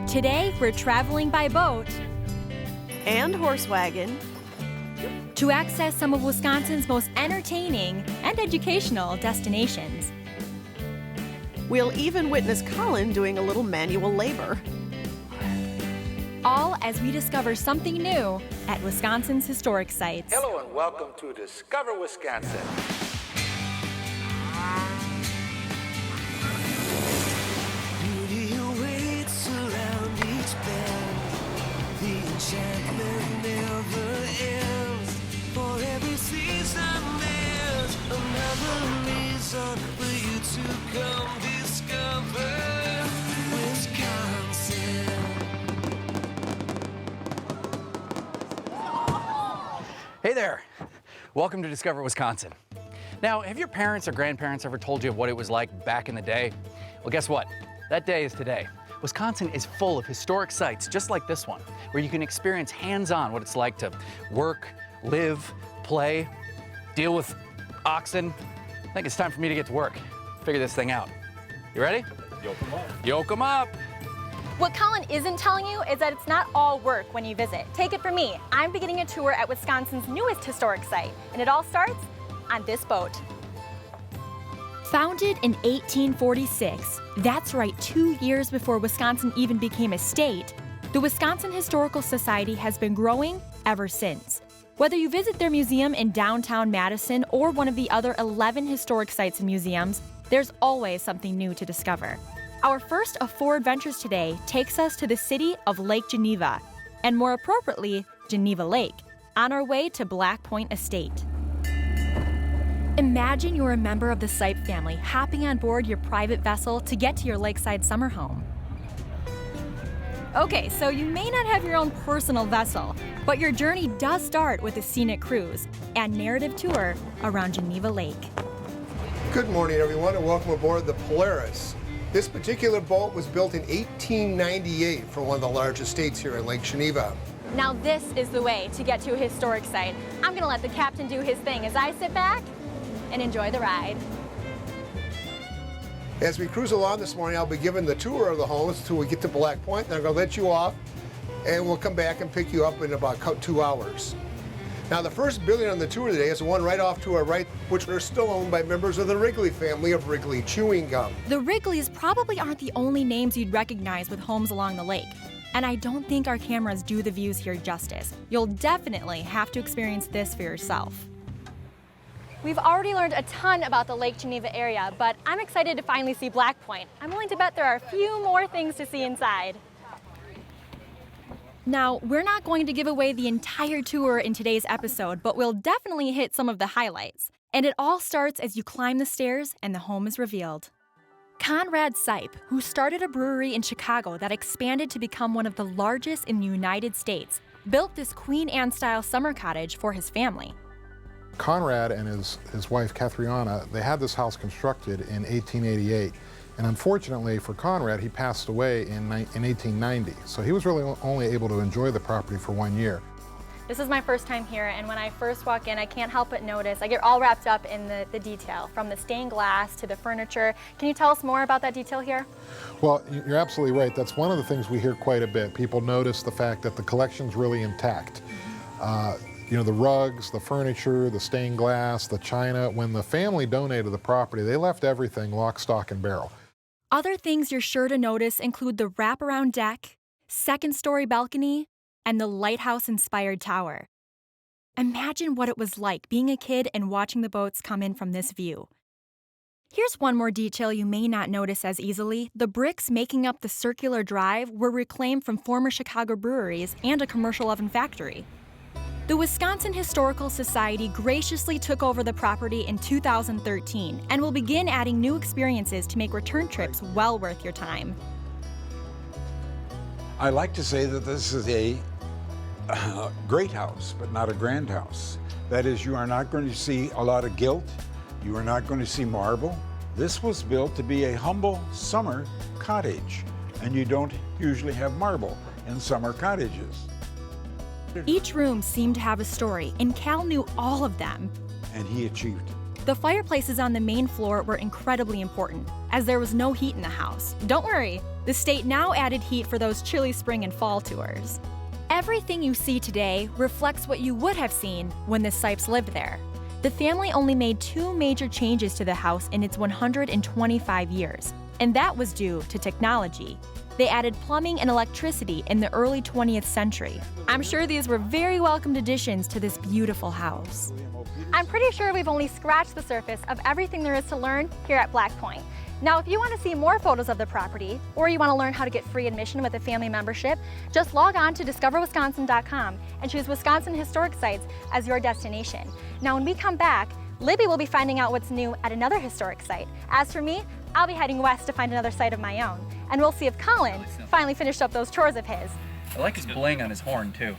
Today, we're traveling by boat and horse wagon to access some of Wisconsin's most entertaining and educational destinations. We'll even witness Colin doing a little manual labor. All as we discover something new at Wisconsin's historic sites. Hello and welcome to Discover Wisconsin. Beauty awaits around each bend. The enchantment never ends. For every season there's another reason for you to come discover Wisconsin. Hey there, welcome to Discover Wisconsin. Now, have your parents or grandparents ever told you what it was like back in the day? Well, guess what? That day is today. Wisconsin is full of historic sites just like this one, where you can experience hands-on what it's like to work, live, play, deal with oxen. I think it's time for me to get to work, figure this thing out. You ready? Yoke 'em up. Yoke 'em up. What Colin isn't telling you is that it's not all work when you visit. Take it from me, I'm beginning a tour at Wisconsin's newest historic site, and it all starts on this boat. Founded in 1846, that's right, 2 years before Wisconsin even became a state, the Wisconsin Historical Society has been growing ever since. Whether you visit their museum in downtown Madison or one of the other 11 historic sites and museums, there's always something new to discover. Our first of 4 adventures today takes us to the city of Lake Geneva, and more appropriately, Geneva Lake, on our way to Black Point Estate. Imagine you're a member of the Sipe family hopping on board your private vessel to get to your lakeside summer home. Okay, so you may not have your own personal vessel, but your journey does start with a scenic cruise and narrative tour around Geneva Lake. Good morning, everyone, and welcome aboard the Polaris. This particular boat was built in 1898 for one of the largest estates here in Lake Geneva. Now this is the way to get to a historic site. I'm gonna let the captain do his thing as I sit back and enjoy the ride. As we cruise along this morning, I'll be giving the tour of the homes until we get to Black Point, then I'm going to let you off, and we'll come back and pick you up in about 2 hours. Now, the first building on the tour today is the one right off to our right, which are still owned by members of the Wrigley family of Wrigley Chewing Gum. The Wrigleys probably aren't the only names you'd recognize with homes along the lake. And I don't think our cameras do the views here justice. You'll definitely have to experience this for yourself. We've already learned a ton about the Lake Geneva area, but I'm excited to finally see Black Point. I'm willing to bet there are a few more things to see inside. Now, we're not going to give away the entire tour in today's episode, but we'll definitely hit some of the highlights. And it all starts as you climb the stairs and the home is revealed. Conrad Sipe, who started a brewery in Chicago that expanded to become one of the largest in the United States, built this Queen Anne-style summer cottage for his family. Conrad and his wife, Catriona, they had this house constructed in 1888. And unfortunately for Conrad, he passed away in 1890. So he was really only able to enjoy the property for 1 year. This is my first time here, and when I first walk in, I can't help but notice, I get all wrapped up in the detail, from the stained glass to the furniture. Can you tell us more about that detail here? Well, you're absolutely right. That's one of the things we hear quite a bit. People notice the fact that the collection's really intact. You know, the rugs, the furniture, the stained glass, the china. When the family donated the property, they left everything lock, stock, and barrel. Other things you're sure to notice include the wraparound deck, second-story balcony, and the lighthouse-inspired tower. Imagine what it was like being a kid and watching the boats come in from this view. Here's one more detail you may not notice as easily. The bricks making up the circular drive were reclaimed from former Chicago breweries and a commercial oven factory. The Wisconsin Historical Society graciously took over the property in 2013 and will begin adding new experiences to make return trips well worth your time. I like to say that this is a great house, but not a grand house. That is, you are not going to see a lot of gilt. You are not going to see marble. This was built to be a humble summer cottage, and you don't usually have marble in summer cottages. Each room seemed to have a story, and Cal knew all of them. And he achieved The fireplaces on the main floor were incredibly important, as there was no heat in the house. Don't worry, the state now added heat for those chilly spring and fall tours. Everything you see today reflects what you would have seen when the Sipes lived there. The family only made 2 major changes to the house in its 125 years, and that was due to technology. They added plumbing and electricity in the early 20th century. I'm sure these were very welcomed additions to this beautiful house. I'm pretty sure we've only scratched the surface of everything there is to learn here at Black Point. Now, if you want to see more photos of the property, or you want to learn how to get free admission with a family membership, just log on to discoverwisconsin.com and choose Wisconsin Historic Sites as your destination. Now, when we come back, Libby will be finding out what's new at another historic site. As for me, I'll be heading west to find another site of my own. And we'll see if Colin finally finished up those chores of his. I like his bling on his horn, too.